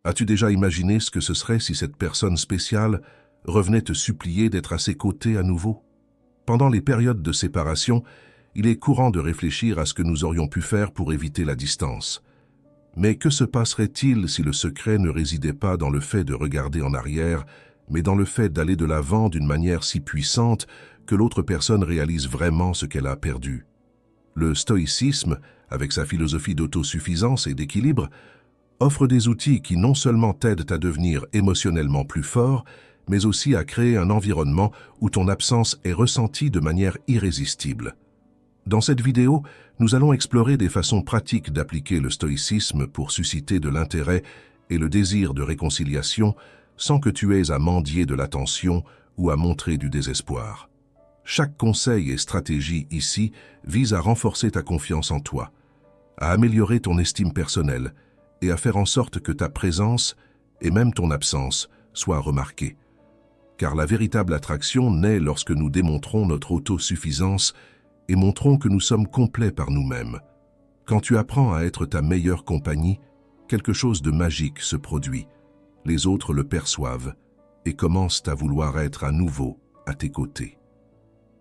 As-tu déjà imaginé ce que ce serait si cette personne spéciale revenait te supplier d'être à ses côtés à nouveau? Pendant les périodes de séparation, il est courant de réfléchir à ce que nous aurions pu faire pour éviter la distance. Mais que se passerait-il si le secret ne résidait pas dans le fait de regarder en arrière, mais dans le fait d'aller de l'avant d'une manière si puissante que l'autre personne réalise vraiment ce qu'elle a perdu? Le stoïcisme, avec sa philosophie d'autosuffisance et d'équilibre, offre des outils qui non seulement t'aident à devenir émotionnellement plus fort, mais aussi à créer un environnement où ton absence est ressentie de manière irrésistible. Dans cette vidéo, nous allons explorer des façons pratiques d'appliquer le stoïcisme pour susciter de l'intérêt et le désir de réconciliation sans que tu aies à mendier de l'attention ou à montrer du désespoir. Chaque conseil et stratégie ici vise à renforcer ta confiance en toi, à améliorer ton estime personnelle et à faire en sorte que ta présence et même ton absence soient remarquées. Car la véritable attraction naît lorsque nous démontrons notre autosuffisance et montrons que nous sommes complets par nous-mêmes. Quand tu apprends à être ta meilleure compagnie, quelque chose de magique se produit. Les autres le perçoivent et commencent à vouloir être à nouveau à tes côtés.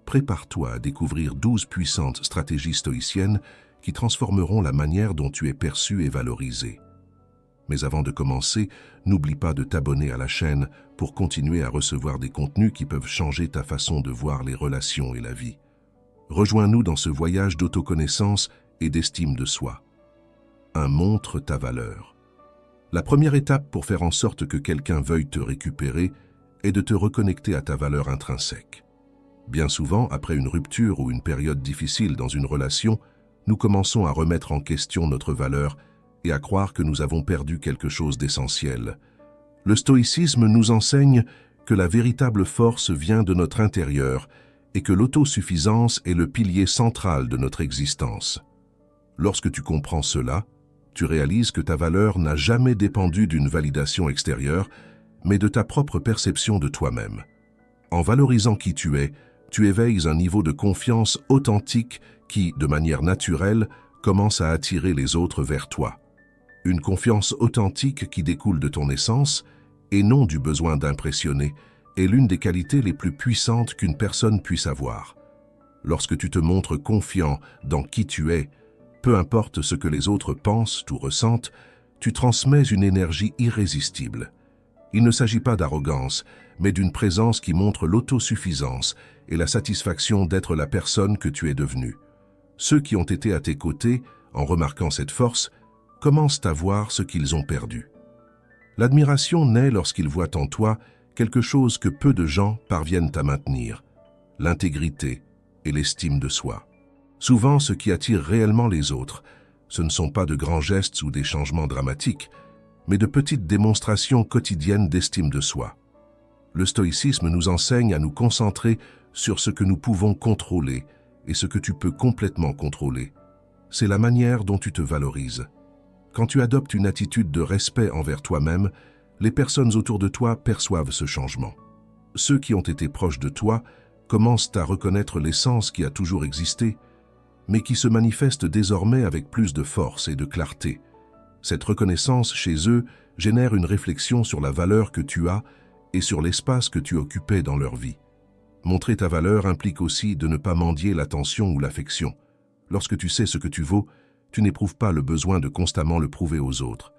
Prépare-toi à découvrir 12 puissantes stratégies stoïciennes qui transformeront la manière dont tu es perçu et valorisé. Mais avant de commencer, n'oublie pas de t'abonner à la chaîne pour continuer à recevoir des contenus qui peuvent changer ta façon de voir les relations et la vie. Rejoins-nous dans ce voyage d'autoconnaissance et d'estime de soi. 1. Montre ta valeur. La première étape pour faire en sorte que quelqu'un veuille te récupérer est de te reconnecter à ta valeur intrinsèque. Bien souvent, après une rupture ou une période difficile dans une relation, nous commençons à remettre en question notre valeur et à croire que nous avons perdu quelque chose d'essentiel. Le stoïcisme nous enseigne que la véritable force vient de notre intérieur et que l'autosuffisance est le pilier central de notre existence. Lorsque tu comprends cela, tu réalises que ta valeur n'a jamais dépendu d'une validation extérieure, mais de ta propre perception de toi-même. En valorisant qui tu éveilles un niveau de confiance authentique qui, de manière naturelle, commence à attirer les autres vers toi. Une confiance authentique qui découle de ton essence, et non du besoin d'impressionner, est l'une des qualités les plus puissantes qu'une personne puisse avoir. Lorsque tu te montres confiant dans qui tu es, peu importe ce que les autres pensent ou ressentent, tu transmets une énergie irrésistible. Il ne s'agit pas d'arrogance, mais d'une présence qui montre l'autosuffisance et la satisfaction d'être la personne que tu es devenue. Ceux qui ont été à tes côtés, en remarquant cette force, commencent à voir ce qu'ils ont perdu. L'admiration naît lorsqu'ils voient en toi quelque chose que peu de gens parviennent à maintenir, l'intégrité et l'estime de soi. Souvent, ce qui attire réellement les autres, ce ne sont pas de grands gestes ou des changements dramatiques, mais de petites démonstrations quotidiennes d'estime de soi. Le stoïcisme nous enseigne à nous concentrer sur ce que nous pouvons contrôler et ce que tu peux complètement contrôler. C'est la manière dont tu te valorises. Quand tu adoptes une attitude de respect envers toi-même, les personnes autour de toi perçoivent ce changement. Ceux qui ont été proches de toi commencent à reconnaître l'essence qui a toujours existé, mais qui se manifeste désormais avec plus de force et de clarté. Cette reconnaissance chez eux génère une réflexion sur la valeur que tu as et sur l'espace que tu occupais dans leur vie. Montrer ta valeur implique aussi de ne pas mendier l'attention ou l'affection. Lorsque tu sais ce que tu vaux, tu n'éprouves pas le besoin de constamment le prouver aux autres.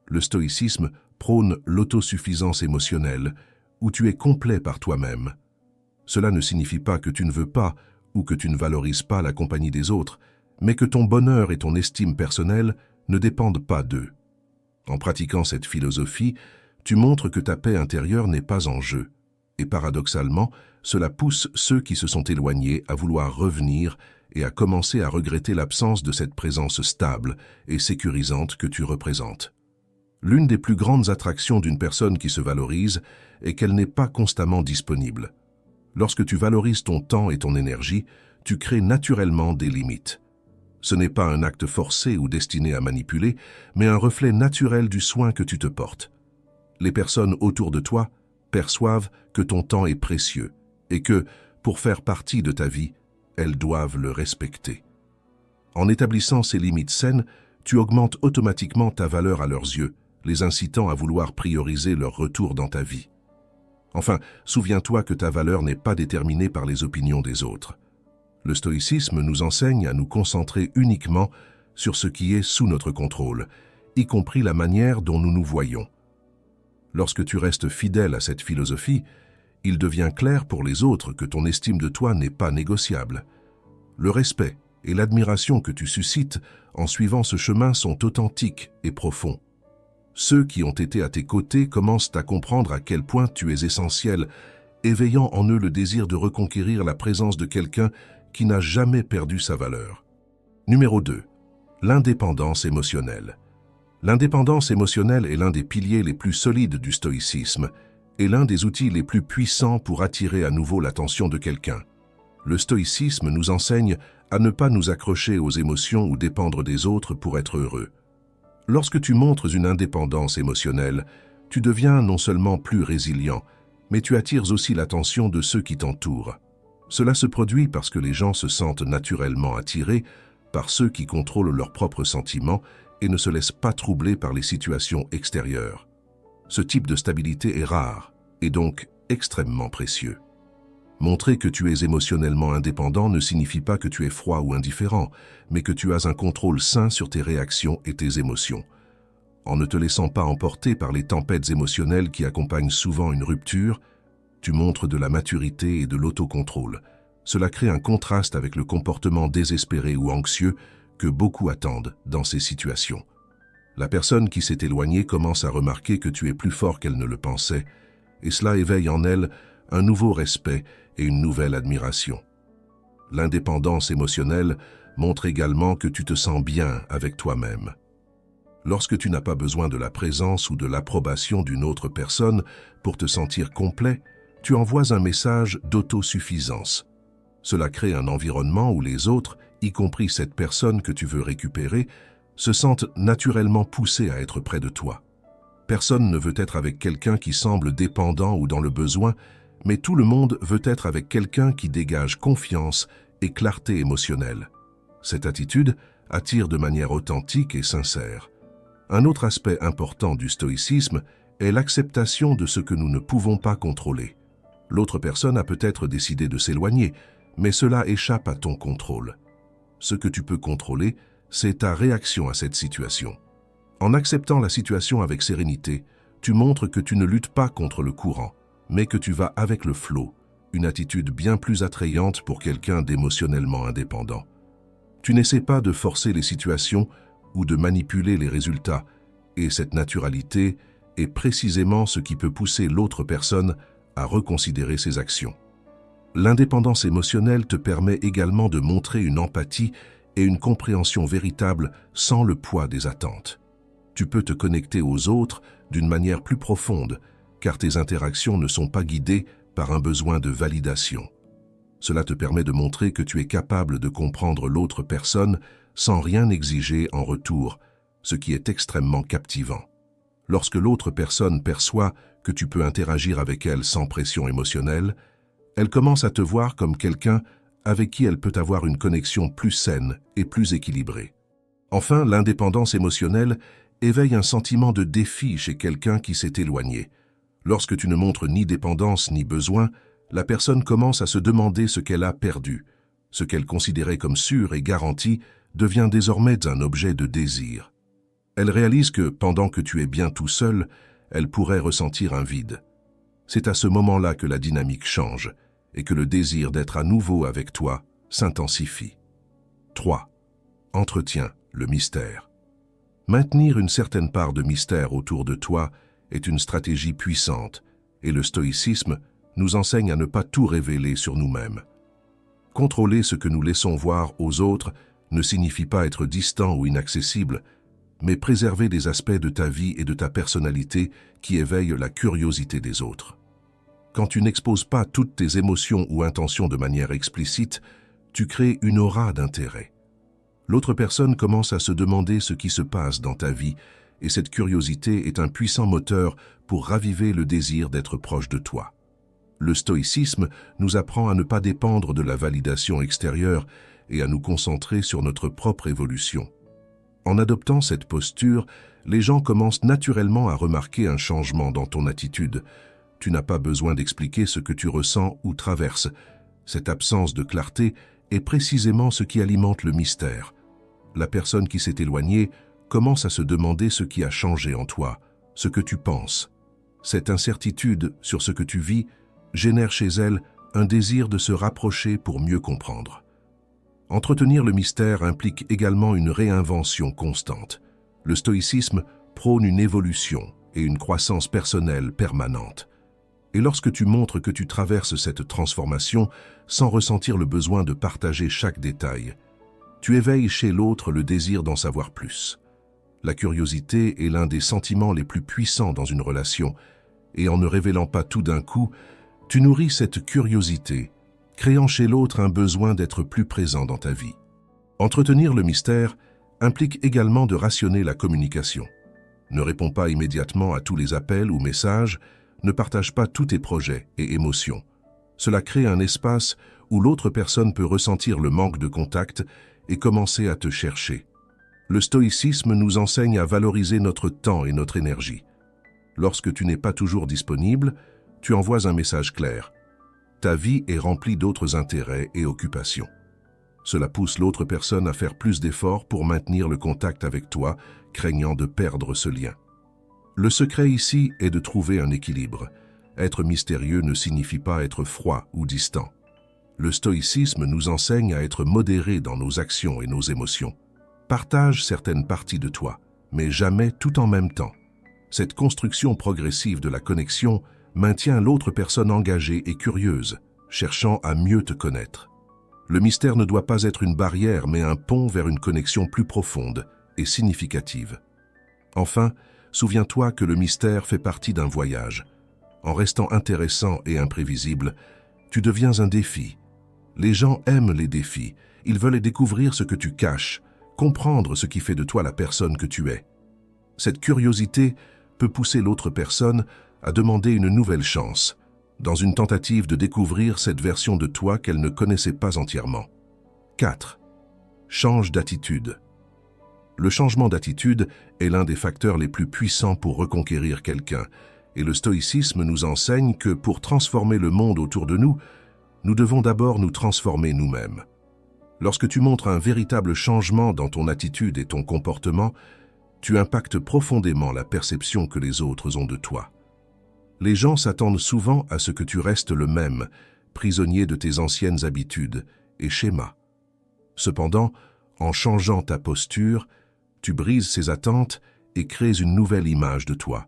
Le stoïcisme prône l'autosuffisance émotionnelle, où tu es complet par toi-même. Cela ne signifie pas que tu ne veux pas ou que tu ne valorises pas la compagnie des autres, mais que ton bonheur et ton estime personnelle ne dépendent pas d'eux. En pratiquant cette philosophie, tu montres que ta paix intérieure n'est pas en jeu. Et paradoxalement, cela pousse ceux qui se sont éloignés à vouloir revenir et à commencer à regretter l'absence de cette présence stable et sécurisante que tu représentes. L'une des plus grandes attractions d'une personne qui se valorise est qu'elle n'est pas constamment disponible. Lorsque tu valorises ton temps et ton énergie, tu crées naturellement des limites. Ce n'est pas un acte forcé ou destiné à manipuler, mais un reflet naturel du soin que tu te portes. Les personnes autour de toi perçoivent que ton temps est précieux et que, pour faire partie de ta vie, elles doivent le respecter. En établissant ces limites saines, tu augmentes automatiquement ta valeur à leurs yeux, les incitant à vouloir prioriser leur retour dans ta vie. Enfin, souviens-toi que ta valeur n'est pas déterminée par les opinions des autres. Le stoïcisme nous enseigne à nous concentrer uniquement sur ce qui est sous notre contrôle, y compris la manière dont nous nous voyons. Lorsque tu restes fidèle à cette philosophie, il devient clair pour les autres que ton estime de toi n'est pas négociable. Le respect et l'admiration que tu suscites en suivant ce chemin sont authentiques et profonds. Ceux qui ont été à tes côtés commencent à comprendre à quel point tu es essentiel, éveillant en eux le désir de reconquérir la présence de quelqu'un qui n'a jamais perdu sa valeur. Numéro 2. L'indépendance émotionnelle. L'indépendance émotionnelle est l'un des piliers les plus solides du stoïcisme et l'un des outils les plus puissants pour attirer à nouveau l'attention de quelqu'un. Le stoïcisme nous enseigne à ne pas nous accrocher aux émotions ou dépendre des autres pour être heureux. Lorsque tu montres une indépendance émotionnelle, tu deviens non seulement plus résilient, mais tu attires aussi l'attention de ceux qui t'entourent. Cela se produit parce que les gens se sentent naturellement attirés par ceux qui contrôlent leurs propres sentiments et ne se laissent pas troubler par les situations extérieures. Ce type de stabilité est rare et donc extrêmement précieux. Montrer que tu es émotionnellement indépendant ne signifie pas que tu es froid ou indifférent, mais que tu as un contrôle sain sur tes réactions et tes émotions. En ne te laissant pas emporter par les tempêtes émotionnelles qui accompagnent souvent une rupture, tu montres de la maturité et de l'autocontrôle. Cela crée un contraste avec le comportement désespéré ou anxieux que beaucoup attendent dans ces situations. La personne qui s'est éloignée commence à remarquer que tu es plus fort qu'elle ne le pensait, et cela éveille en elle un nouveau respect et une nouvelle admiration. L'indépendance émotionnelle montre également que tu te sens bien avec toi-même. Lorsque tu n'as pas besoin de la présence ou de l'approbation d'une autre personne pour te sentir complet, tu envoies un message d'autosuffisance. Cela crée un environnement où les autres, y compris cette personne que tu veux récupérer, se sentent naturellement poussés à être près de toi. Personne ne veut être avec quelqu'un qui semble dépendant ou dans le besoin, mais tout le monde veut être avec quelqu'un qui dégage confiance et clarté émotionnelle. Cette attitude attire de manière authentique et sincère. Un autre aspect important du stoïcisme est l'acceptation de ce que nous ne pouvons pas contrôler. L'autre personne a peut-être décidé de s'éloigner, mais cela échappe à ton contrôle. Ce que tu peux contrôler, c'est ta réaction à cette situation. En acceptant la situation avec sérénité, tu montres que tu ne luttes pas contre le courant, mais que tu vas avec le flot, une attitude bien plus attrayante pour quelqu'un d'émotionnellement indépendant. Tu n'essaies pas de forcer les situations ou de manipuler les résultats, et cette naturalité est précisément ce qui peut pousser l'autre personne à reconsidérer ses actions. L'indépendance émotionnelle te permet également de montrer une empathie et une compréhension véritable sans le poids des attentes. Tu peux te connecter aux autres d'une manière plus profonde, car tes interactions ne sont pas guidées par un besoin de validation. Cela te permet de montrer que tu es capable de comprendre l'autre personne sans rien exiger en retour, ce qui est extrêmement captivant. Lorsque l'autre personne perçoit que tu peux interagir avec elle sans pression émotionnelle, elle commence à te voir comme quelqu'un avec qui elle peut avoir une connexion plus saine et plus équilibrée. Enfin, l'indépendance émotionnelle éveille un sentiment de défi chez quelqu'un qui s'est éloigné. Lorsque tu ne montres ni dépendance ni besoin, la personne commence à se demander ce qu'elle a perdu. Ce qu'elle considérait comme sûr et garanti devient désormais un objet de désir. Elle réalise que, pendant que tu es bien tout seul, elle pourrait ressentir un vide. C'est à ce moment-là que la dynamique change et que le désir d'être à nouveau avec toi s'intensifie. 3. Entretiens le mystère. Maintenir une certaine part de mystère autour de toi est une stratégie puissante, et le stoïcisme nous enseigne à ne pas tout révéler sur nous-mêmes. Contrôler ce que nous laissons voir aux autres ne signifie pas être distant ou inaccessible, mais préserver des aspects de ta vie et de ta personnalité qui éveillent la curiosité des autres. Quand tu n'exposes pas toutes tes émotions ou intentions de manière explicite, tu crées une aura d'intérêt. L'autre personne commence à se demander ce qui se passe dans ta vie, et cette curiosité est un puissant moteur pour raviver le désir d'être proche de toi. Le stoïcisme nous apprend à ne pas dépendre de la validation extérieure et à nous concentrer sur notre propre évolution. En adoptant cette posture, les gens commencent naturellement à remarquer un changement dans ton attitude. Tu n'as pas besoin d'expliquer ce que tu ressens ou traverses. Cette absence de clarté est précisément ce qui alimente le mystère. La personne qui s'est éloignée commence à se demander ce qui a changé en toi, ce que tu penses. Cette incertitude sur ce que tu vis génère chez elle un désir de se rapprocher pour mieux comprendre. Entretenir le mystère implique également une réinvention constante. Le stoïcisme prône une évolution et une croissance personnelle permanente. Et lorsque tu montres que tu traverses cette transformation sans ressentir le besoin de partager chaque détail, tu éveilles chez l'autre le désir d'en savoir plus. La curiosité est l'un des sentiments les plus puissants dans une relation, et en ne révélant pas tout d'un coup, tu nourris cette curiosité, créant chez l'autre un besoin d'être plus présent dans ta vie. Entretenir le mystère implique également de rationner la communication. Ne réponds pas immédiatement à tous les appels ou messages, ne partage pas tous tes projets et émotions. Cela crée un espace où l'autre personne peut ressentir le manque de contact et commencer à te chercher. Le stoïcisme nous enseigne à valoriser notre temps et notre énergie. Lorsque tu n'es pas toujours disponible, tu envoies un message clair. Ta vie est remplie d'autres intérêts et occupations. Cela pousse l'autre personne à faire plus d'efforts pour maintenir le contact avec toi, craignant de perdre ce lien. Le secret ici est de trouver un équilibre. Être mystérieux ne signifie pas être froid ou distant. Le stoïcisme nous enseigne à être modérés dans nos actions et nos émotions. Partage certaines parties de toi, mais jamais tout en même temps. Cette construction progressive de la connexion maintient l'autre personne engagée et curieuse, cherchant à mieux te connaître. Le mystère ne doit pas être une barrière, mais un pont vers une connexion plus profonde et significative. Enfin, souviens-toi que le mystère fait partie d'un voyage. En restant intéressant et imprévisible, tu deviens un défi. Les gens aiment les défis, ils veulent découvrir ce que tu caches, comprendre ce qui fait de toi la personne que tu es. Cette curiosité peut pousser l'autre personne à demander une nouvelle chance, dans une tentative de découvrir cette version de toi qu'elle ne connaissait pas entièrement. 4. Change d'attitude. Le changement d'attitude est l'un des facteurs les plus puissants pour reconquérir quelqu'un, et le stoïcisme nous enseigne que pour transformer le monde autour de nous, nous devons d'abord nous transformer nous-mêmes. Lorsque tu montres un véritable changement dans ton attitude et ton comportement, tu impactes profondément la perception que les autres ont de toi. Les gens s'attendent souvent à ce que tu restes le même, prisonnier de tes anciennes habitudes et schémas. Cependant, en changeant ta posture, tu brises ces attentes et crées une nouvelle image de toi.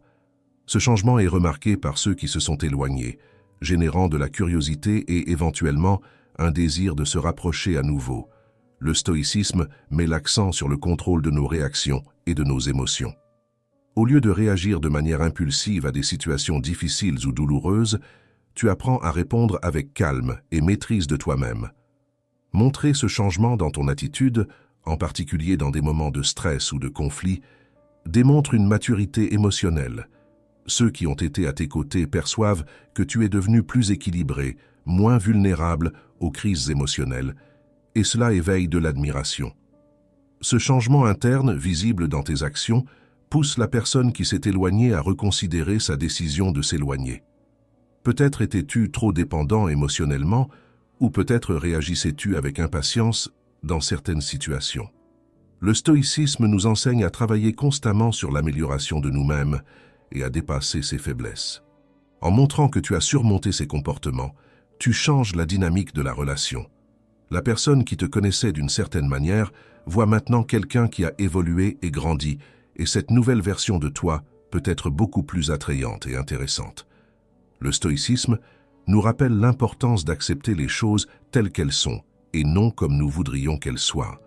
Ce changement est remarqué par ceux qui se sont éloignés, générant de la curiosité et éventuellement un désir de se rapprocher à nouveau. Le stoïcisme met l'accent sur le contrôle de nos réactions et de nos émotions. Au lieu de réagir de manière impulsive à des situations difficiles ou douloureuses, tu apprends à répondre avec calme et maîtrise de toi-même. Montrer ce changement dans ton attitude, en particulier dans des moments de stress ou de conflit, démontre une maturité émotionnelle. Ceux qui ont été à tes côtés perçoivent que tu es devenu plus équilibré, moins vulnérable aux crises émotionnelles, et cela éveille de l'admiration. Ce changement interne, visible dans tes actions, pousse la personne qui s'est éloignée à reconsidérer sa décision de s'éloigner. Peut-être étais-tu trop dépendant émotionnellement, ou peut-être réagissais-tu avec impatience dans certaines situations. Le stoïcisme nous enseigne à travailler constamment sur l'amélioration de nous-mêmes et à dépasser ses faiblesses. En montrant que tu as surmonté ces comportements, tu changes la dynamique de la relation. La personne qui te connaissait d'une certaine manière voit maintenant quelqu'un qui a évolué et grandi, et cette nouvelle version de toi peut être beaucoup plus attrayante et intéressante. Le stoïcisme nous rappelle l'importance d'accepter les choses telles qu'elles sont, et non comme nous voudrions qu'elles soient.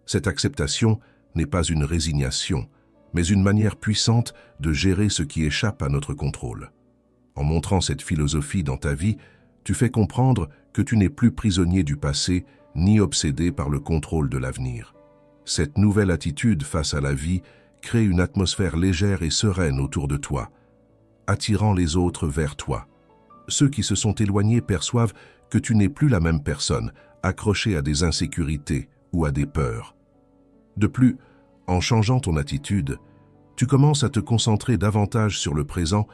Cette acceptation n'est pas une résignation, mais une manière puissante de gérer ce qui échappe à notre contrôle. En montrant cette philosophie dans ta vie, tu fais comprendre que tu n'es plus prisonnier du passé ni obsédé par le contrôle de l'avenir. Cette nouvelle attitude face à la vie crée une atmosphère légère et sereine autour de toi, attirant les autres vers toi. Ceux qui se sont éloignés perçoivent que tu n'es plus la même personne, accrochée à des insécurités ou à des peurs. De plus, en changeant ton attitude, Tu commences à te concentrer davantage sur le présent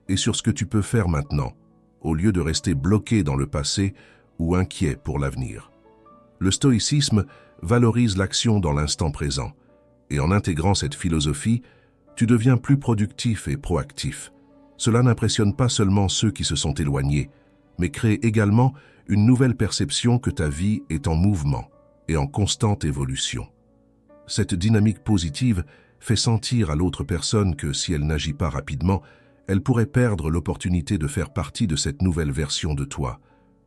et sur ce que tu peux faire maintenant, au lieu de rester bloqué dans le passé ou inquiet pour l'avenir. Le stoïcisme valorise l'action dans l'instant présent, et en intégrant cette philosophie, tu deviens plus productif et proactif. Cela n'impressionne pas seulement ceux qui se sont éloignés, mais crée également une nouvelle perception que ta vie est en mouvement et en constante évolution. Cette dynamique positive fait sentir à l'autre personne que si elle n'agit pas rapidement, elle pourrait perdre l'opportunité de faire partie de cette nouvelle version de toi.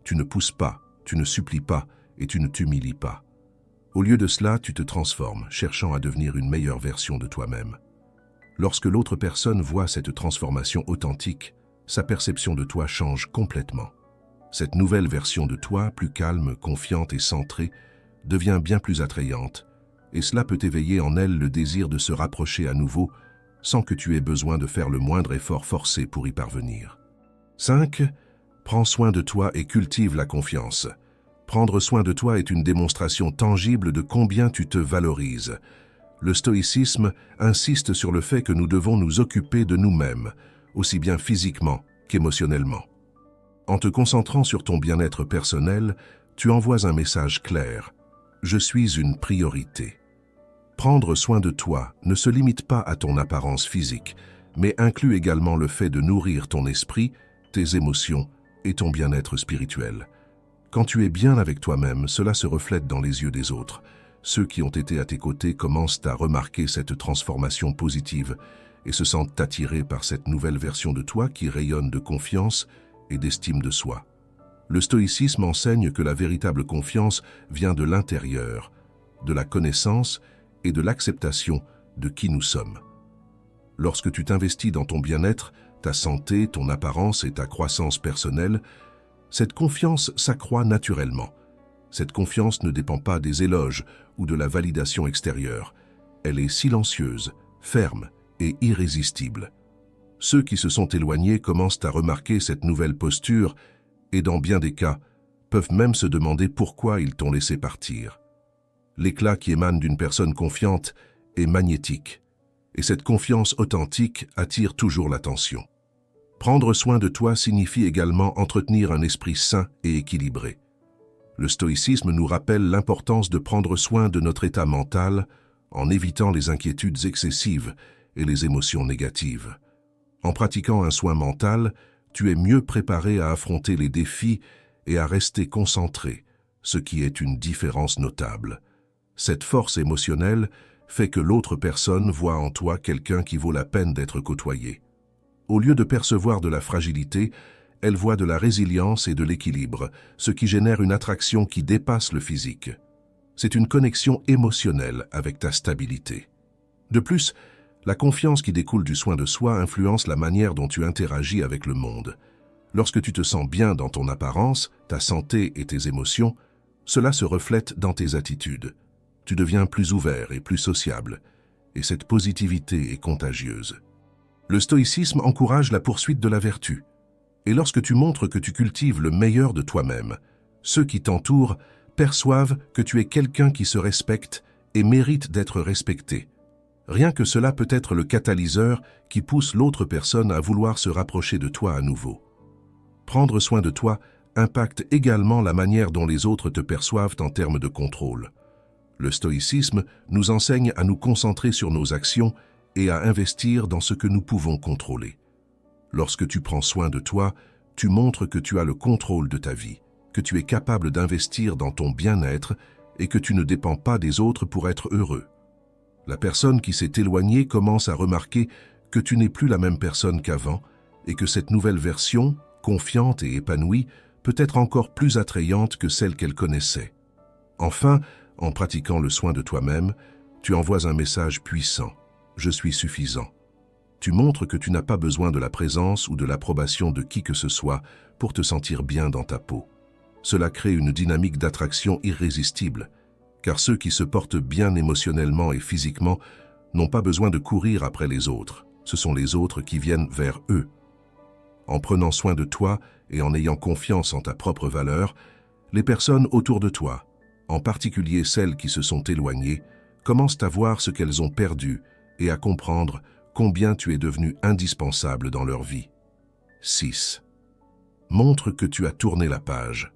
Tu ne pousses pas, tu ne supplies pas et tu ne t'humilies pas. Au lieu de cela, tu te transformes, cherchant à devenir une meilleure version de toi-même. Lorsque l'autre personne voit cette transformation authentique, sa perception de toi change complètement. Cette nouvelle version de toi, plus calme, confiante et centrée, devient bien plus attrayante, et cela peut éveiller en elle le désir de se rapprocher à nouveau, sans que tu aies besoin de faire le moindre effort forcé pour y parvenir. 5. Prends soin de toi et cultive la confiance. Prendre soin de toi est une démonstration tangible de combien tu te valorises. Le stoïcisme insiste sur le fait que nous devons nous occuper de nous-mêmes, aussi bien physiquement qu'émotionnellement. En te concentrant sur ton bien-être personnel, tu envoies un message clair. Je suis une priorité. Prendre soin de toi ne se limite pas à ton apparence physique, mais inclut également le fait de nourrir ton esprit, tes émotions et ton bien-être spirituel. Quand tu es bien avec toi-même, cela se reflète dans les yeux des autres. Ceux qui ont été à tes côtés commencent à remarquer cette transformation positive et se sentent attirés par cette nouvelle version de toi qui rayonne de confiance et d'estime de soi. Le stoïcisme enseigne que la véritable confiance vient de l'intérieur, de la connaissance et de l'acceptation de qui nous sommes. Lorsque tu t'investis dans ton bien-être, ta santé, ton apparence et ta croissance personnelle, cette confiance s'accroît naturellement. Cette confiance ne dépend pas des éloges ou de la validation extérieure. Elle est silencieuse, ferme et irrésistible. Ceux qui se sont éloignés commencent à remarquer cette nouvelle posture et, dans bien des cas, peuvent même se demander pourquoi ils t'ont laissé partir. L'éclat qui émane d'une personne confiante est magnétique, et cette confiance authentique attire toujours l'attention. Prendre soin de toi signifie également entretenir un esprit sain et équilibré. Le stoïcisme nous rappelle l'importance de prendre soin de notre état mental en évitant les inquiétudes excessives et les émotions négatives. En pratiquant un soin mental, tu es mieux préparé à affronter les défis et à rester concentré, ce qui est une différence notable. Cette force émotionnelle fait que l'autre personne voit en toi quelqu'un qui vaut la peine d'être côtoyé. Au lieu de percevoir de la fragilité, elle voit de la résilience et de l'équilibre, ce qui génère une attraction qui dépasse le physique. C'est une connexion émotionnelle avec ta stabilité. De plus, la confiance qui découle du soin de soi influence la manière dont tu interagis avec le monde. Lorsque tu te sens bien dans ton apparence, ta santé et tes émotions, cela se reflète dans tes attitudes. Tu deviens plus ouvert et plus sociable, et cette positivité est contagieuse. Le stoïcisme encourage la poursuite de la vertu. Et lorsque tu montres que tu cultives le meilleur de toi-même, ceux qui t'entourent perçoivent que tu es quelqu'un qui se respecte et mérite d'être respecté. Rien que cela peut être le catalyseur qui pousse l'autre personne à vouloir se rapprocher de toi à nouveau. Prendre soin de toi impacte également la manière dont les autres te perçoivent en termes de contrôle. Le stoïcisme nous enseigne à nous concentrer sur nos actions et à investir dans ce que nous pouvons contrôler. Lorsque tu prends soin de toi, tu montres que tu as le contrôle de ta vie, que tu es capable d'investir dans ton bien-être et que tu ne dépends pas des autres pour être heureux. La personne qui s'est éloignée commence à remarquer que tu n'es plus la même personne qu'avant et que cette nouvelle version, confiante et épanouie, peut être encore plus attrayante que celle qu'elle connaissait. Enfin, en pratiquant le soin de toi-même, tu envoies un message puissant. Je suis suffisant. Tu montres que tu n'as pas besoin de la présence ou de l'approbation de qui que ce soit pour te sentir bien dans ta peau. Cela crée une dynamique d'attraction irrésistible, car ceux qui se portent bien émotionnellement et physiquement n'ont pas besoin de courir après les autres. Ce sont les autres qui viennent vers eux. En prenant soin de toi et en ayant confiance en ta propre valeur, les personnes autour de toi, en particulier celles qui se sont éloignées, commencent à voir ce qu'elles ont perdu et à comprendre combien tu es devenu indispensable dans leur vie. 6. Montre que tu as tourné la page.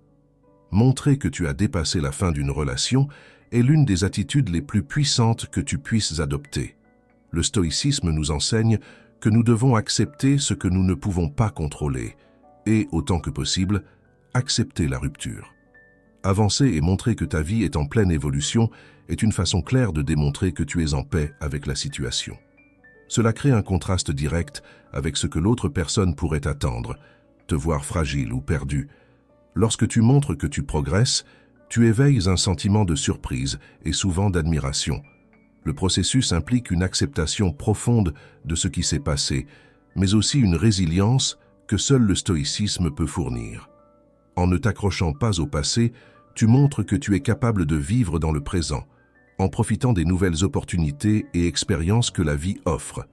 Montrer que tu as dépassé la fin d'une relation est l'une des attitudes les plus puissantes que tu puisses adopter. Le stoïcisme nous enseigne que nous devons accepter ce que nous ne pouvons pas contrôler et, autant que possible, accepter la rupture. Avancer et montrer que ta vie est en pleine évolution est une façon claire de démontrer que tu es en paix avec la situation. Cela crée un contraste direct avec ce que l'autre personne pourrait attendre, te voir fragile ou perdu. Lorsque tu montres que tu progresses, tu éveilles un sentiment de surprise et souvent d'admiration. Le processus implique une acceptation profonde de ce qui s'est passé, mais aussi une résilience que seul le stoïcisme peut fournir. En ne t'accrochant pas au passé, tu montres que tu es capable de vivre dans le présent, en profitant des nouvelles opportunités et expériences que la vie offre.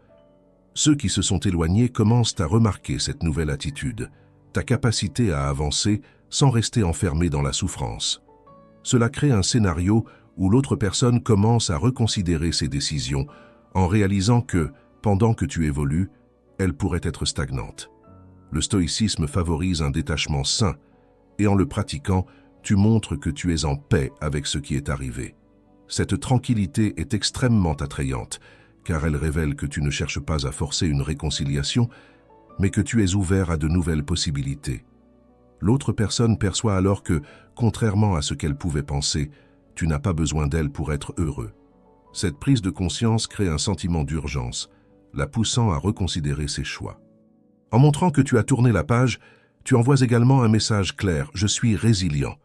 Ceux qui se sont éloignés commencent à remarquer cette nouvelle attitude, ta capacité à avancer sans rester enfermé dans la souffrance. Cela crée un scénario où l'autre personne commence à reconsidérer ses décisions en réalisant que, pendant que tu évolues, elles pourraient être stagnantes. Le stoïcisme favorise un détachement sain et en le pratiquant, tu montres que tu es en paix avec ce qui est arrivé. Cette tranquillité est extrêmement attrayante, car elle révèle que tu ne cherches pas à forcer une réconciliation, mais que tu es ouvert à de nouvelles possibilités. L'autre personne perçoit alors que, contrairement à ce qu'elle pouvait penser, tu n'as pas besoin d'elle pour être heureux. Cette prise de conscience crée un sentiment d'urgence, la poussant à reconsidérer ses choix. En montrant que tu as tourné la page, tu envoies également un message clair: je suis résilient.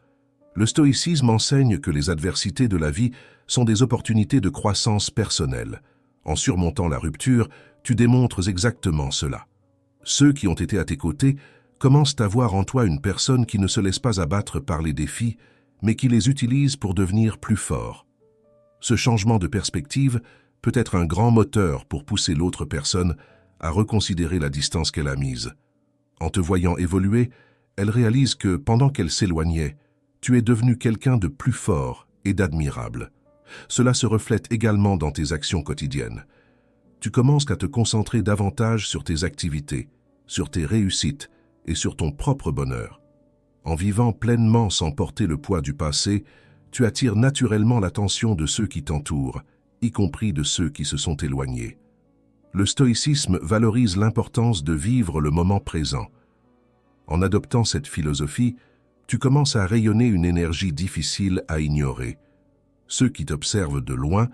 Le stoïcisme enseigne que les adversités de la vie sont des opportunités de croissance personnelle. En surmontant la rupture, tu démontres exactement cela. Ceux qui ont été à tes côtés commencent à voir en toi une personne qui ne se laisse pas abattre par les défis, mais qui les utilise pour devenir plus fort. Ce changement de perspective peut être un grand moteur pour pousser l'autre personne à reconsidérer la distance qu'elle a mise. En te voyant évoluer, elle réalise que, pendant qu'elle s'éloignait, tu es devenu quelqu'un de plus fort et d'admirable. Cela se reflète également dans tes actions quotidiennes. Tu commences à te concentrer davantage sur tes activités, sur tes réussites et sur ton propre bonheur. En vivant pleinement sans porter le poids du passé, tu attires naturellement l'attention de ceux qui t'entourent, y compris de ceux qui se sont éloignés. Le stoïcisme valorise l'importance de vivre le moment présent. En adoptant cette philosophie, tu commences à rayonner une énergie difficile à ignorer. Ceux qui t'observent de loin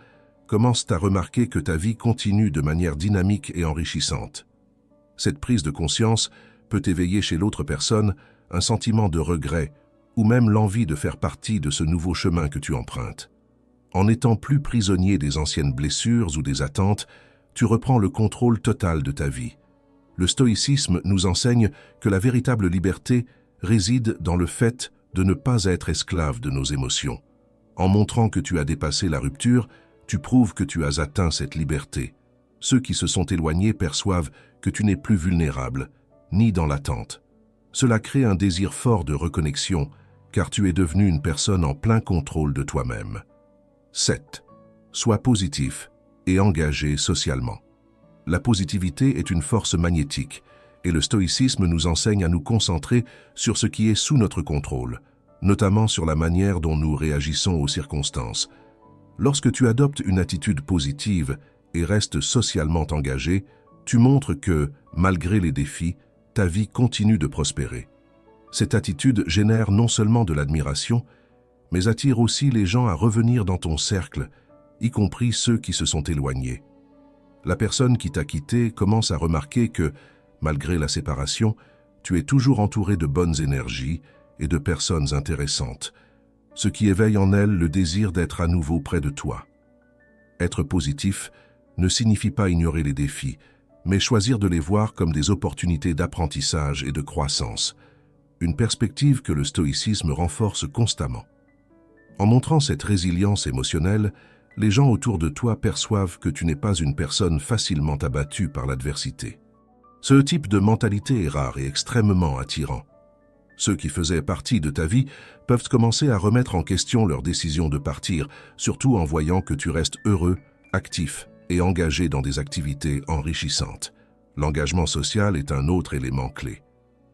commencent à remarquer que ta vie continue de manière dynamique et enrichissante. Cette prise de conscience peut éveiller chez l'autre personne un sentiment de regret ou même l'envie de faire partie de ce nouveau chemin que tu empruntes. En n'étant plus prisonnier des anciennes blessures ou des attentes, tu reprends le contrôle total de ta vie. Le stoïcisme nous enseigne que la véritable liberté réside dans le fait de ne pas être esclave de nos émotions. En montrant que tu as dépassé la rupture, tu prouves que tu as atteint cette liberté. Ceux qui se sont éloignés perçoivent que tu n'es plus vulnérable, ni dans l'attente. Cela crée un désir fort de reconnexion, car tu es devenu une personne en plein contrôle de toi-même. 7. Sois positif et engagé socialement. La positivité est une force magnétique, et le stoïcisme nous enseigne à nous concentrer sur ce qui est sous notre contrôle, notamment sur la manière dont nous réagissons aux circonstances. Lorsque tu adoptes une attitude positive et restes socialement engagé, tu montres que, malgré les défis, ta vie continue de prospérer. Cette attitude génère non seulement de l'admiration, mais attire aussi les gens à revenir dans ton cercle, y compris ceux qui se sont éloignés. La personne qui t'a quitté commence à remarquer que, malgré la séparation, tu es toujours entouré de bonnes énergies et de personnes intéressantes, ce qui éveille en elle le désir d'être à nouveau près de toi. Être positif ne signifie pas ignorer les défis, mais choisir de les voir comme des opportunités d'apprentissage et de croissance, une perspective que le stoïcisme renforce constamment. En montrant cette résilience émotionnelle, les gens autour de toi perçoivent que tu n'es pas une personne facilement abattue par l'adversité. Ce type de mentalité est rare et extrêmement attirant. Ceux qui faisaient partie de ta vie peuvent commencer à remettre en question leur décision de partir, surtout en voyant que tu restes heureux, actif et engagé dans des activités enrichissantes. L'engagement social est un autre élément clé.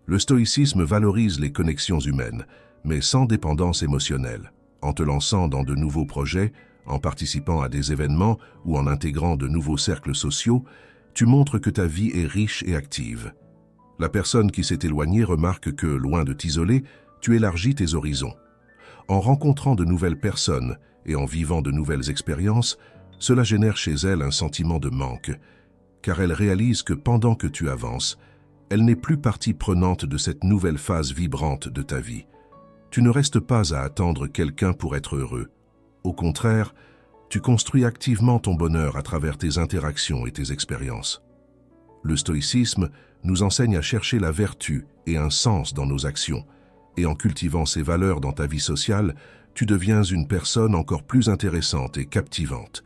Le stoïcisme valorise les connexions humaines, mais sans dépendance émotionnelle. En te lançant dans de nouveaux projets, en participant à des événements ou en intégrant de nouveaux cercles sociaux, tu montres que ta vie est riche et active. La personne qui s'est éloignée remarque que, loin de t'isoler, tu élargis tes horizons. En rencontrant de nouvelles personnes et en vivant de nouvelles expériences, cela génère chez elle un sentiment de manque, car elle réalise que pendant que tu avances, elle n'est plus partie prenante de cette nouvelle phase vibrante de ta vie. Tu ne restes pas à attendre quelqu'un pour être heureux. Au contraire, tu construis activement ton bonheur à travers tes interactions et tes expériences. Le stoïcisme nous enseigne à chercher la vertu et un sens dans nos actions, et en cultivant ces valeurs dans ta vie sociale, tu deviens une personne encore plus intéressante et captivante.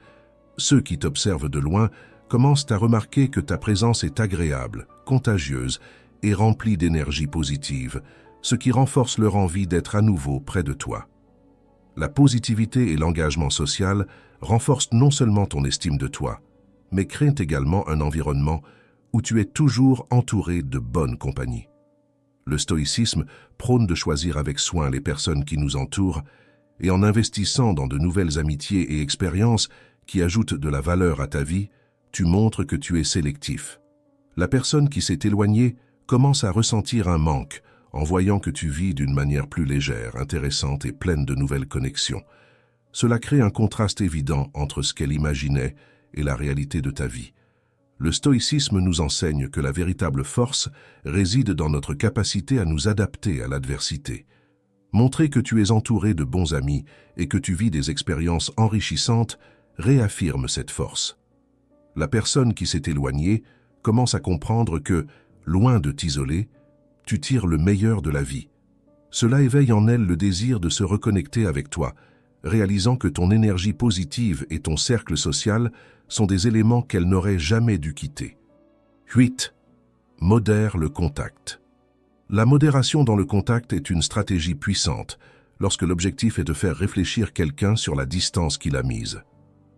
Ceux qui t'observent de loin commencent à remarquer que ta présence est agréable, contagieuse et remplie d'énergie positive, ce qui renforce leur envie d'être à nouveau près de toi. La positivité et l'engagement social renforcent non seulement ton estime de toi, mais créent également un environnement où tu es toujours entouré de bonne compagnie. Le stoïcisme prône de choisir avec soin les personnes qui nous entourent et en investissant dans de nouvelles amitiés et expériences qui ajoutent de la valeur à ta vie, tu montres que tu es sélectif. La personne qui s'est éloignée commence à ressentir un manque en voyant que tu vis d'une manière plus légère, intéressante et pleine de nouvelles connexions. Cela crée un contraste évident entre ce qu'elle imaginait et la réalité de ta vie. Le stoïcisme nous enseigne que la véritable force réside dans notre capacité à nous adapter à l'adversité. Montrer que tu es entouré de bons amis et que tu vis des expériences enrichissantes réaffirme cette force. La personne qui s'est éloignée commence à comprendre que, loin de t'isoler, tu tires le meilleur de la vie. Cela éveille en elle le désir de se reconnecter avec toi, réalisant que ton énergie positive et ton cercle social sont des éléments qu'elle n'aurait jamais dû quitter. 8. Modère le contact. La modération dans le contact est une stratégie puissante lorsque l'objectif est de faire réfléchir quelqu'un sur la distance qu'il a mise.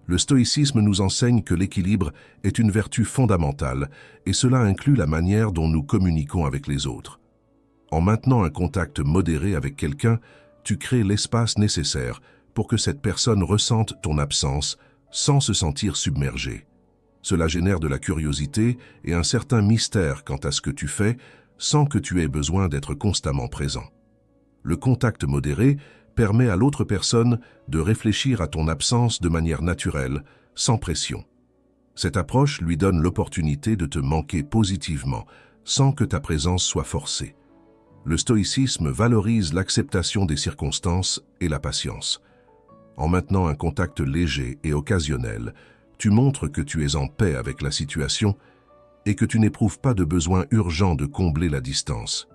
Le stoïcisme nous enseigne que l'équilibre est une vertu fondamentale et cela inclut la manière dont nous communiquons avec les autres. En maintenant un contact modéré avec quelqu'un, tu crées l'espace nécessaire pour que cette personne ressente ton absence sans se sentir submergée. Cela génère de la curiosité et un certain mystère quant à ce que tu fais sans que tu aies besoin d'être constamment présent. Le contact modéré permet à l'autre personne de réfléchir à ton absence de manière naturelle, sans pression. Cette approche lui donne l'opportunité de te manquer positivement, sans que ta présence soit forcée. Le stoïcisme valorise l'acceptation des circonstances et la patience. En maintenant un contact léger et occasionnel, tu montres que tu es en paix avec la situation et que tu n'éprouves pas de besoin urgent de combler la distance.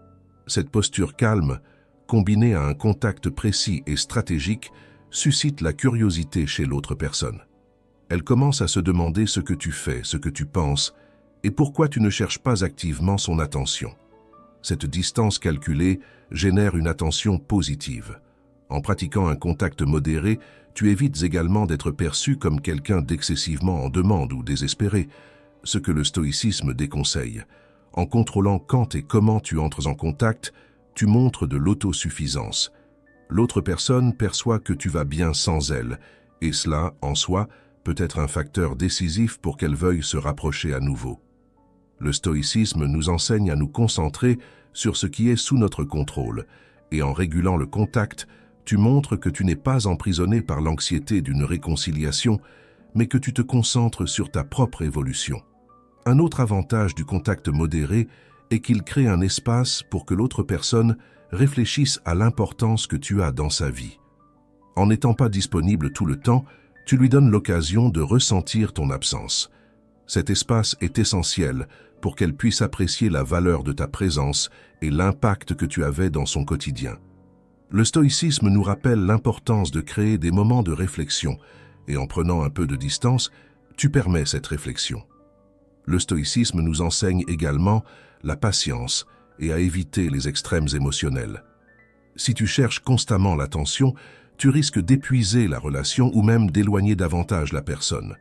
Cette posture calme, combinée à un contact précis et stratégique, suscite la curiosité chez l'autre personne. Elle commence à se demander ce que tu fais, ce que tu penses, et pourquoi tu ne cherches pas activement son attention. Cette distance calculée génère une attention positive. En pratiquant un contact modéré, tu évites également d'être perçu comme quelqu'un d'excessivement en demande ou désespéré, ce que le stoïcisme déconseille. En contrôlant quand et comment tu entres en contact, tu montres de l'autosuffisance. L'autre personne perçoit que tu vas bien sans elle, et cela, en soi, peut être un facteur décisif pour qu'elle veuille se rapprocher à nouveau. Le stoïcisme nous enseigne à nous concentrer sur ce qui est sous notre contrôle, et en régulant le contact, tu montres que tu n'es pas emprisonné par l'anxiété d'une réconciliation, mais que tu te concentres sur ta propre évolution. Un autre avantage du contact modéré est qu'il crée un espace pour que l'autre personne réfléchisse à l'importance que tu as dans sa vie. En n'étant pas disponible tout le temps, tu lui donnes l'occasion de ressentir ton absence. Cet espace est essentiel pour qu'elle puisse apprécier la valeur de ta présence et l'impact que tu avais dans son quotidien. Le stoïcisme nous rappelle l'importance de créer des moments de réflexion, et en prenant un peu de distance, tu permets cette réflexion. Le stoïcisme nous enseigne également la patience et à éviter les extrêmes émotionnels. Si tu cherches constamment l'attention, tu risques d'épuiser la relation ou même d'éloigner davantage la personne.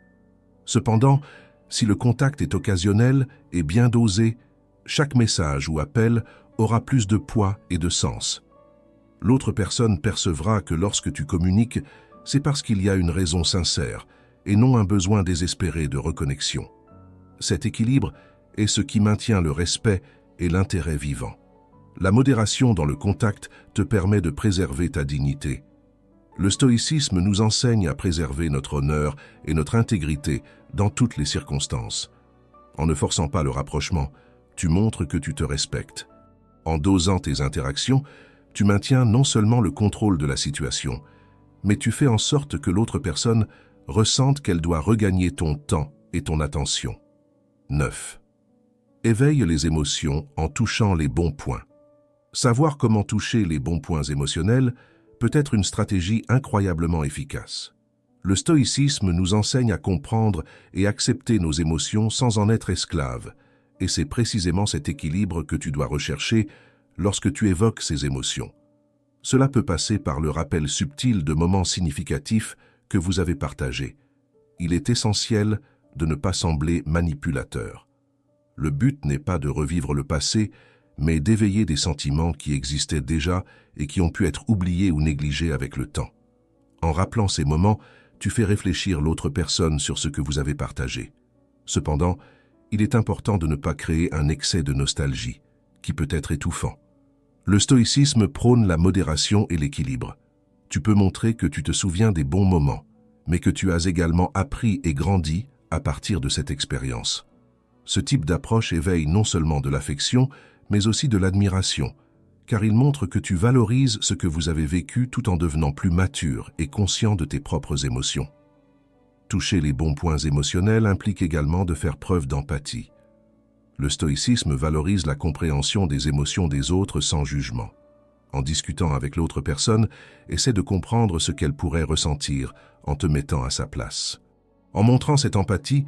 Cependant, si le contact est occasionnel et bien dosé, chaque message ou appel aura plus de poids et de sens. L'autre personne percevra que lorsque tu communiques, c'est parce qu'il y a une raison sincère et non un besoin désespéré de reconnexion. Cet équilibre est ce qui maintient le respect et l'intérêt vivant. La modération dans le contact te permet de préserver ta dignité. Le stoïcisme nous enseigne à préserver notre honneur et notre intégrité dans toutes les circonstances. En ne forçant pas le rapprochement, tu montres que tu te respectes. En dosant tes interactions, tu maintiens non seulement le contrôle de la situation, mais tu fais en sorte que l'autre personne ressente qu'elle doit regagner ton temps et ton attention. 9. Éveille les émotions en touchant les bons points. Savoir comment toucher les bons points émotionnels peut être une stratégie incroyablement efficace. Le stoïcisme nous enseigne à comprendre et accepter nos émotions sans en être esclave, et c'est précisément cet équilibre que tu dois rechercher lorsque tu évoques ces émotions. Cela peut passer par le rappel subtil de moments significatifs que vous avez partagés. Il est essentiel de ne pas sembler manipulateur. Le but n'est pas de revivre le passé, mais d'éveiller des sentiments qui existaient déjà et qui ont pu être oubliés ou négligés avec le temps. En rappelant ces moments, tu fais réfléchir l'autre personne sur ce que vous avez partagé. Cependant, il est important de ne pas créer un excès de nostalgie, qui peut être étouffant. Le stoïcisme prône la modération et l'équilibre. Tu peux montrer que tu te souviens des bons moments, mais que tu as également appris et grandi à partir de cette expérience. Ce type d'approche éveille non seulement de l'affection, mais aussi de l'admiration, car il montre que tu valorises ce que vous avez vécu tout en devenant plus mature et conscient de tes propres émotions. Toucher les bons points émotionnels implique également de faire preuve d'empathie. Le stoïcisme valorise la compréhension des émotions des autres sans jugement. En discutant avec l'autre personne, essaie de comprendre ce qu'elle pourrait ressentir en te mettant à sa place. En montrant cette empathie,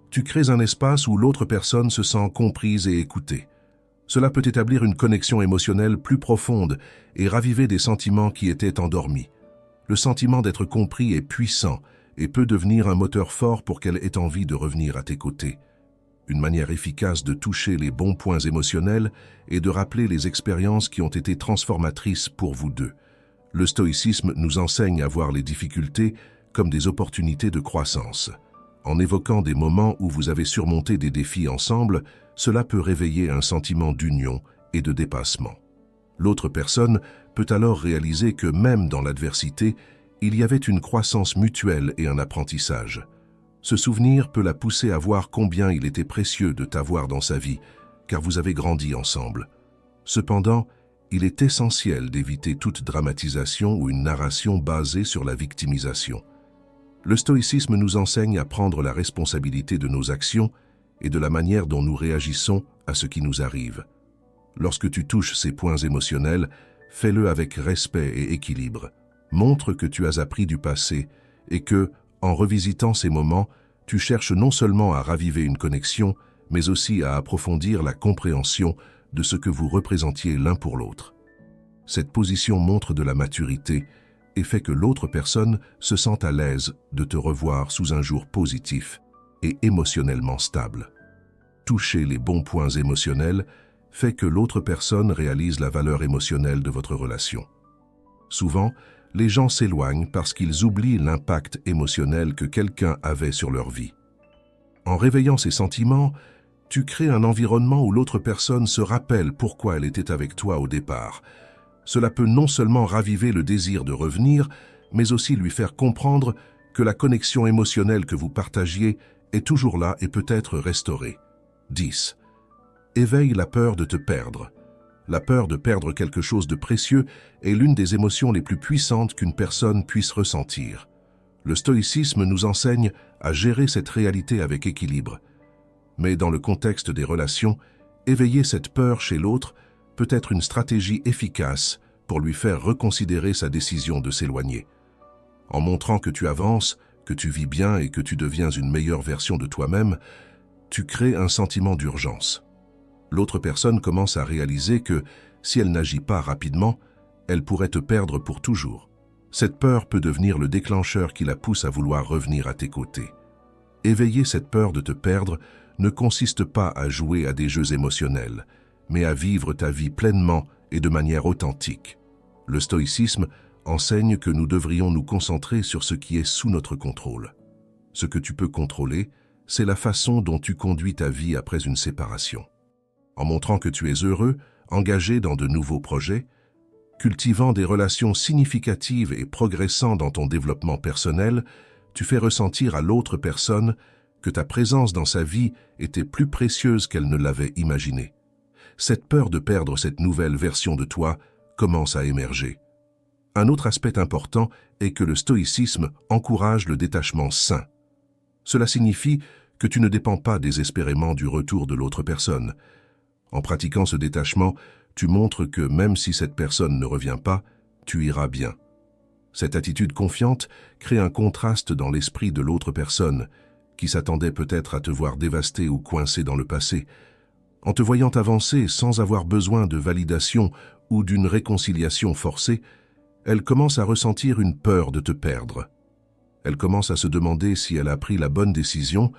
tu crées un espace où l'autre personne se sent comprise et écoutée. Cela peut établir une connexion émotionnelle plus profonde et raviver des sentiments qui étaient endormis. Le sentiment d'être compris est puissant et peut devenir un moteur fort pour qu'elle ait envie de revenir à tes côtés. Une manière efficace de toucher les bons points émotionnels est de rappeler les expériences qui ont été transformatrices pour vous deux. Le stoïcisme nous enseigne à voir les difficultés comme des opportunités de croissance. En évoquant des moments où vous avez surmonté des défis ensemble, cela peut réveiller un sentiment d'union et de dépassement. L'autre personne peut alors réaliser que même dans l'adversité, il y avait une croissance mutuelle et un apprentissage. Ce souvenir peut la pousser à voir combien il était précieux de t'avoir dans sa vie, car vous avez grandi ensemble. Cependant, il est essentiel d'éviter toute dramatisation ou une narration basée sur la victimisation. Le stoïcisme nous enseigne à prendre la responsabilité de nos actions et de la manière dont nous réagissons à ce qui nous arrive. Lorsque tu touches ces points émotionnels, fais-le avec respect et équilibre. Montre que tu as appris du passé et que, en revisitant ces moments, tu cherches non seulement à raviver une connexion, mais aussi à approfondir la compréhension de ce que vous représentiez l'un pour l'autre. Cette position montre de la maturité et fait que l'autre personne se sente à l'aise de te revoir sous un jour positif et émotionnellement stable. Toucher les bons points émotionnels fait que l'autre personne réalise la valeur émotionnelle de votre relation. Souvent, les gens s'éloignent parce qu'ils oublient l'impact émotionnel que quelqu'un avait sur leur vie. En réveillant ces sentiments, tu crées un environnement où l'autre personne se rappelle pourquoi elle était avec toi au départ. Cela peut non seulement raviver le désir de revenir, mais aussi lui faire comprendre que la connexion émotionnelle que vous partagiez est toujours là et peut être restaurée. 10. Éveille la peur de te perdre. La peur de perdre quelque chose de précieux est l'une des émotions les plus puissantes qu'une personne puisse ressentir. Le stoïcisme nous enseigne à gérer cette réalité avec équilibre. Mais dans le contexte des relations, éveiller cette peur chez l'autre peut être une stratégie efficace pour lui faire reconsidérer sa décision de s'éloigner. En montrant que tu avances, que tu vis bien et que tu deviens une meilleure version de toi-même, tu crées un sentiment d'urgence. L'autre personne commence à réaliser que, si elle n'agit pas rapidement, elle pourrait te perdre pour toujours. Cette peur peut devenir le déclencheur qui la pousse à vouloir revenir à tes côtés. Éveiller cette peur de te perdre ne consiste pas à jouer à des jeux émotionnels, mais à vivre ta vie pleinement et de manière authentique. Le stoïcisme enseigne que nous devrions nous concentrer sur ce qui est sous notre contrôle. Ce que tu peux contrôler, c'est la façon dont tu conduis ta vie après une séparation. En montrant que tu es heureux, engagé dans de nouveaux projets, cultivant des relations significatives et progressant dans ton développement personnel, tu fais ressentir à l'autre personne que ta présence dans sa vie était plus précieuse qu'elle ne l'avait imaginé. Cette peur de perdre cette nouvelle version de toi commence à émerger. Un autre aspect important est que le stoïcisme encourage le détachement sain. Cela signifie que tu ne dépends pas désespérément du retour de l'autre personne. En pratiquant ce détachement, tu montres que même si cette personne ne revient pas, tu iras bien. Cette attitude confiante crée un contraste dans l'esprit de l'autre personne, qui s'attendait peut-être à te voir dévasté ou coincé dans le passé. En te voyant avancer sans avoir besoin de validation ou d'une réconciliation forcée, elle commence à ressentir une peur de te perdre. Elle commence à se demander si elle a pris la bonne décision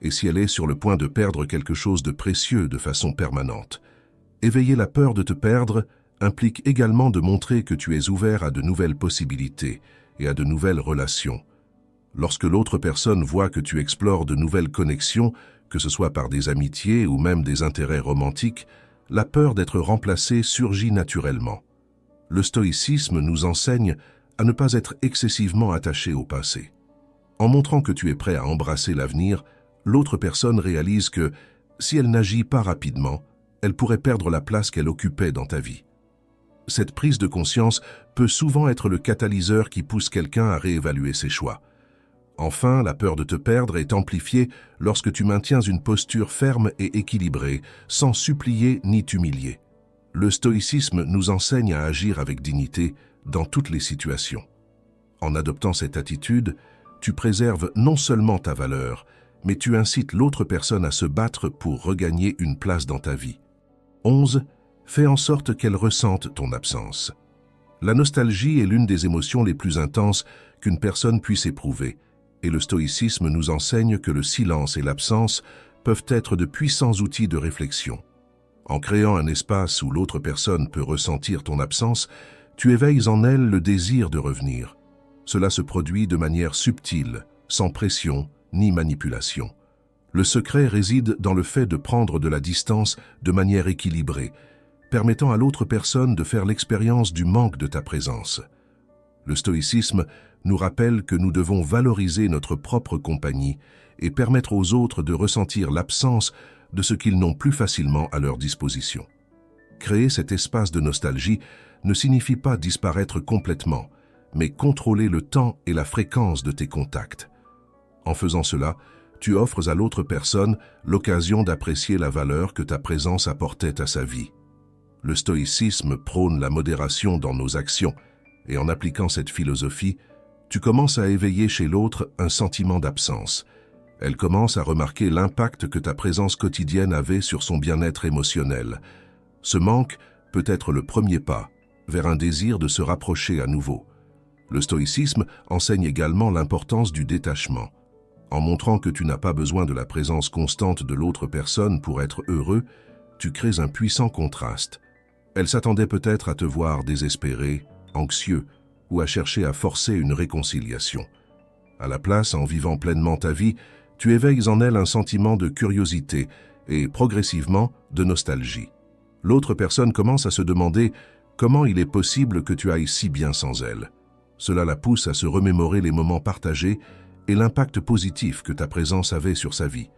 et si elle est sur le point de perdre quelque chose de précieux de façon permanente. Éveiller la peur de te perdre implique également de montrer que tu es ouvert à de nouvelles possibilités et à de nouvelles relations. Lorsque l'autre personne voit que tu explores de nouvelles connexions, que ce soit par des amitiés ou même des intérêts romantiques, la peur d'être remplacé surgit naturellement. Le stoïcisme nous enseigne à ne pas être excessivement attaché au passé. En montrant que tu es prêt à embrasser l'avenir, l'autre personne réalise que, si elle n'agit pas rapidement, elle pourrait perdre la place qu'elle occupait dans ta vie. Cette prise de conscience peut souvent être le catalyseur qui pousse quelqu'un à réévaluer ses choix. Enfin, la peur de te perdre est amplifiée lorsque tu maintiens une posture ferme et équilibrée, sans supplier ni t'humilier. Le stoïcisme nous enseigne à agir avec dignité dans toutes les situations. En adoptant cette attitude, tu préserves non seulement ta valeur, mais tu incites l'autre personne à se battre pour regagner une place dans ta vie. 11. Fais en sorte qu'elle ressente ton absence. La nostalgie est l'une des émotions les plus intenses qu'une personne puisse éprouver, et le stoïcisme nous enseigne que le silence et l'absence peuvent être de puissants outils de réflexion. En créant un espace où l'autre personne peut ressentir ton absence, tu éveilles en elle le désir de revenir. Cela se produit de manière subtile, sans pression ni manipulation. Le secret réside dans le fait de prendre de la distance de manière équilibrée, permettant à l'autre personne de faire l'expérience du manque de ta présence. Le stoïcisme nous rappelle que nous devons valoriser notre propre compagnie et permettre aux autres de ressentir l'absence de ce qu'ils n'ont plus facilement à leur disposition. Créer cet espace de nostalgie ne signifie pas disparaître complètement, mais contrôler le temps et la fréquence de tes contacts. En faisant cela, tu offres à l'autre personne l'occasion d'apprécier la valeur que ta présence apportait à sa vie. Le stoïcisme prône la modération dans nos actions, et en appliquant cette philosophie, tu commences à éveiller chez l'autre un sentiment d'absence. Elle commence à remarquer l'impact que ta présence quotidienne avait sur son bien-être émotionnel. Ce manque peut être le premier pas vers un désir de se rapprocher à nouveau. Le stoïcisme enseigne également l'importance du détachement. En montrant que tu n'as pas besoin de la présence constante de l'autre personne pour être heureux, tu crées un puissant contraste. Elle s'attendait peut-être à te voir désespéré, anxieux, ou à chercher à forcer une réconciliation. À la place, en vivant pleinement ta vie, tu éveilles en elle un sentiment de curiosité et, progressivement, de nostalgie. L'autre personne commence à se demander comment il est possible que tu ailles si bien sans elle. Cela la pousse à se remémorer les moments partagés et l'impact positif que ta présence avait sur sa vie.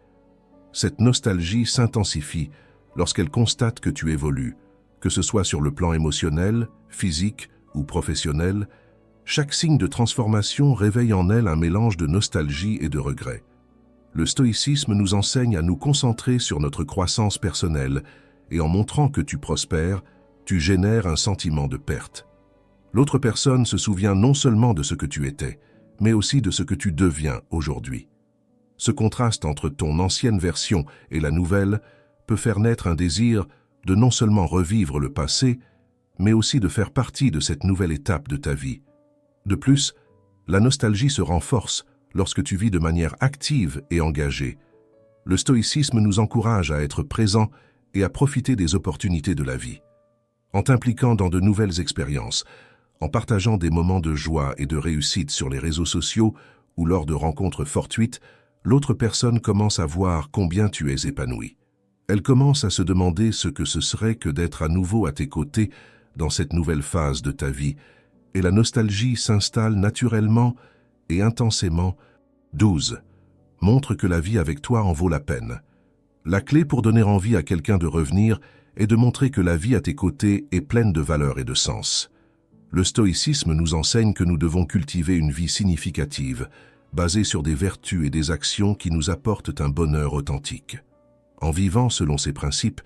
Cette nostalgie s'intensifie lorsqu'elle constate que tu évolues, que ce soit sur le plan émotionnel, physique ou professionnel. Chaque signe de transformation réveille en elle un mélange de nostalgie et de regret. Le stoïcisme nous enseigne à nous concentrer sur notre croissance personnelle et en montrant que tu prospères, tu génères un sentiment de perte. L'autre personne se souvient non seulement de ce que tu étais, mais aussi de ce que tu deviens aujourd'hui. Ce contraste entre ton ancienne version et la nouvelle peut faire naître un désir de non seulement revivre le passé, mais aussi de faire partie de cette nouvelle étape de ta vie. De plus, la nostalgie se renforce lorsque tu vis de manière active et engagée. Le stoïcisme nous encourage à être présents et à profiter des opportunités de la vie. En t'impliquant dans de nouvelles expériences, en partageant des moments de joie et de réussite sur les réseaux sociaux ou lors de rencontres fortuites, l'autre personne commence à voir combien tu es épanoui. Elle commence à se demander ce que ce serait que d'être à nouveau à tes côtés dans cette nouvelle phase de ta vie, et la nostalgie s'installe naturellement et intensément. 12. Montre que la vie avec toi en vaut la peine. La clé pour donner envie à quelqu'un de revenir est de montrer que la vie à tes côtés est pleine de valeur et de sens. Le stoïcisme nous enseigne que nous devons cultiver une vie significative, basée sur des vertus et des actions qui nous apportent un bonheur authentique. En vivant selon ces principes,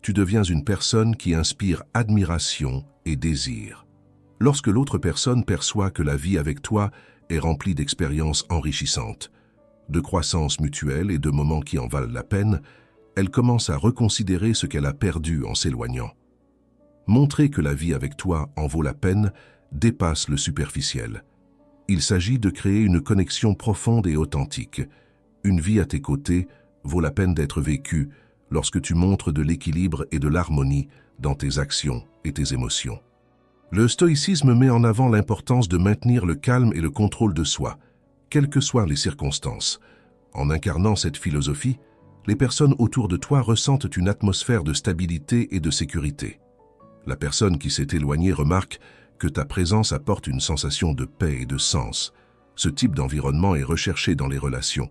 tu deviens une personne qui inspire admiration et désir. Lorsque l'autre personne perçoit que la vie avec toi est remplie d'expériences enrichissantes, de croissance mutuelle et de moments qui en valent la peine, elle commence à reconsidérer ce qu'elle a perdu en s'éloignant. Montrer que la vie avec toi en vaut la peine dépasse le superficiel. Il s'agit de créer une connexion profonde et authentique. Une vie à tes côtés vaut la peine d'être vécue lorsque tu montres de l'équilibre et de l'harmonie dans tes actions et tes émotions. Le stoïcisme met en avant l'importance de maintenir le calme et le contrôle de soi, quelles que soient les circonstances. En incarnant cette philosophie, les personnes autour de toi ressentent une atmosphère de stabilité et de sécurité. La personne qui s'est éloignée remarque que ta présence apporte une sensation de paix et de sens. Ce type d'environnement est recherché dans les relations.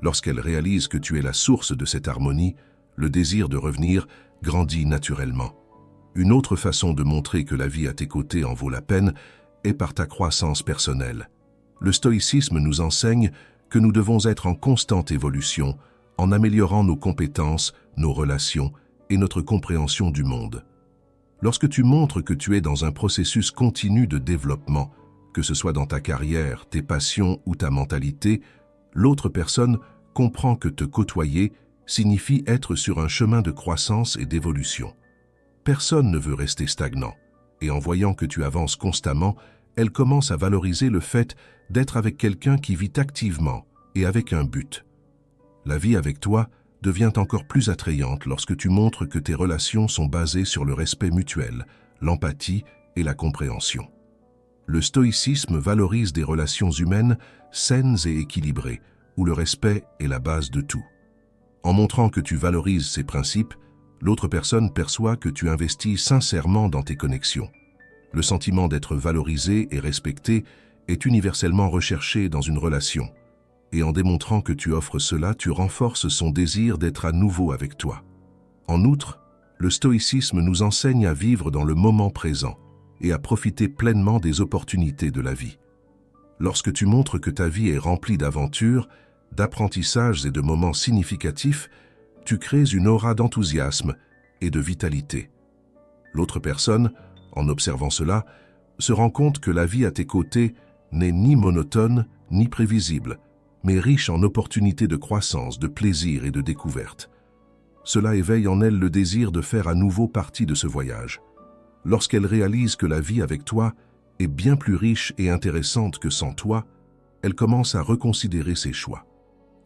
Lorsqu'elle réalise que tu es la source de cette harmonie, le désir de revenir grandit naturellement. Une autre façon de montrer que la vie à tes côtés en vaut la peine est par ta croissance personnelle. Le stoïcisme nous enseigne que nous devons être en constante évolution, en améliorant nos compétences, nos relations et notre compréhension du monde. Lorsque tu montres que tu es dans un processus continu de développement, que ce soit dans ta carrière, tes passions ou ta mentalité, l'autre personne comprend que te côtoyer signifie être sur un chemin de croissance et d'évolution. Personne ne veut rester stagnant, et en voyant que tu avances constamment, elle commence à valoriser le fait d'être avec quelqu'un qui vit activement et avec un but. La vie avec toi devient encore plus attrayante lorsque tu montres que tes relations sont basées sur le respect mutuel, l'empathie et la compréhension. Le stoïcisme valorise des relations humaines saines et équilibrées, où le respect est la base de tout. En montrant que tu valorises ces principes, l'autre personne perçoit que tu investis sincèrement dans tes connexions. Le sentiment d'être valorisé et respecté est universellement recherché dans une relation. Et en démontrant que tu offres cela, tu renforces son désir d'être à nouveau avec toi. En outre, le stoïcisme nous enseigne à vivre dans le moment présent et à profiter pleinement des opportunités de la vie. Lorsque tu montres que ta vie est remplie d'aventures, d'apprentissages et de moments significatifs, tu crées une aura d'enthousiasme et de vitalité. L'autre personne, en observant cela, se rend compte que la vie à tes côtés n'est ni monotone ni prévisible, mais riche en opportunités de croissance, de plaisir et de découverte. Cela éveille en elle le désir de faire à nouveau partie de ce voyage. Lorsqu'elle réalise que la vie avec toi est bien plus riche et intéressante que sans toi, elle commence à reconsidérer ses choix.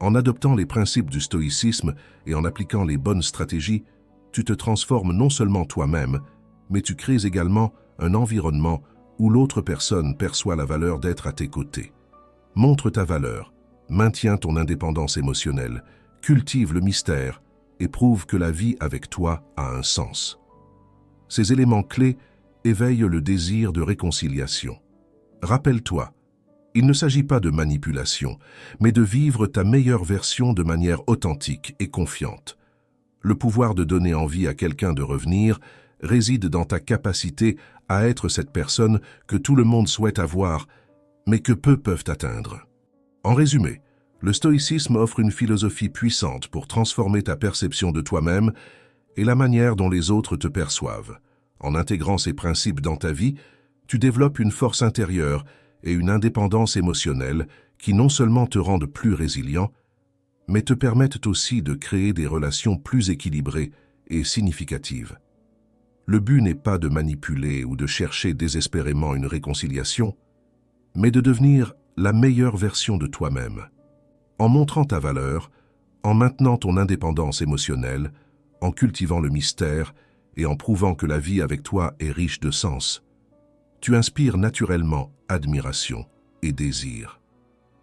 En adoptant les principes du stoïcisme et en appliquant les bonnes stratégies, tu te transformes non seulement toi-même, mais tu crées également un environnement où l'autre personne perçoit la valeur d'être à tes côtés. Montre ta valeur, maintiens ton indépendance émotionnelle, cultive le mystère et prouve que la vie avec toi a un sens. Ces éléments clés éveillent le désir de réconciliation. Rappelle-toi, il ne s'agit pas de manipulation, mais de vivre ta meilleure version de manière authentique et confiante. Le pouvoir de donner envie à quelqu'un de revenir réside dans ta capacité à être cette personne que tout le monde souhaite avoir, mais que peu peuvent atteindre. En résumé, le stoïcisme offre une philosophie puissante pour transformer ta perception de toi-même et la manière dont les autres te perçoivent. En intégrant ces principes dans ta vie, tu développes une force intérieure et une indépendance émotionnelle qui non seulement te rendent plus résilient, mais te permettent aussi de créer des relations plus équilibrées et significatives. Le but n'est pas de manipuler ou de chercher désespérément une réconciliation, mais de devenir la meilleure version de toi-même. En montrant ta valeur, en maintenant ton indépendance émotionnelle, en cultivant le mystère et en prouvant que la vie avec toi est riche de sens, tu inspires naturellement admiration et désir.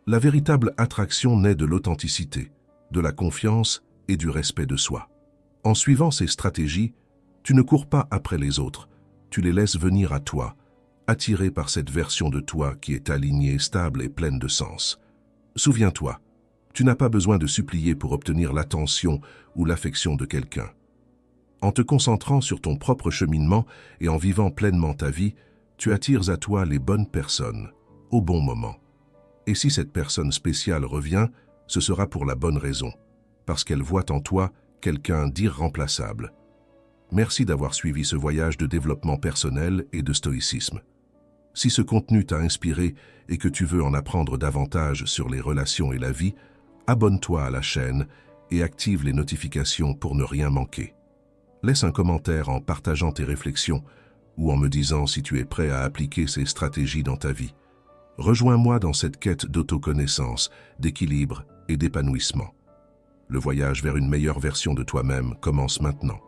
La véritable attraction naît de l'authenticité, de la confiance et du respect de soi. En suivant ces stratégies, tu ne cours pas après les autres, tu les laisses venir à toi, attiré par cette version de toi qui est alignée, stable et pleine de sens. Souviens-toi, tu n'as pas besoin de supplier pour obtenir l'attention ou l'affection de quelqu'un. En te concentrant sur ton propre cheminement et en vivant pleinement ta vie, tu attires à toi les bonnes personnes, au bon moment. Et si cette personne spéciale revient, ce sera pour la bonne raison, parce qu'elle voit en toi quelqu'un d'irremplaçable. Merci d'avoir suivi ce voyage de développement personnel et de stoïcisme. Si ce contenu t'a inspiré et que tu veux en apprendre davantage sur les relations et la vie, abonne-toi à la chaîne et active les notifications pour ne rien manquer. Laisse un commentaire en partageant tes réflexions ou en me disant si tu es prêt à appliquer ces stratégies dans ta vie. Rejoins-moi dans cette quête d'autoconnaissance, d'équilibre et d'épanouissement. Le voyage vers une meilleure version de toi-même commence maintenant.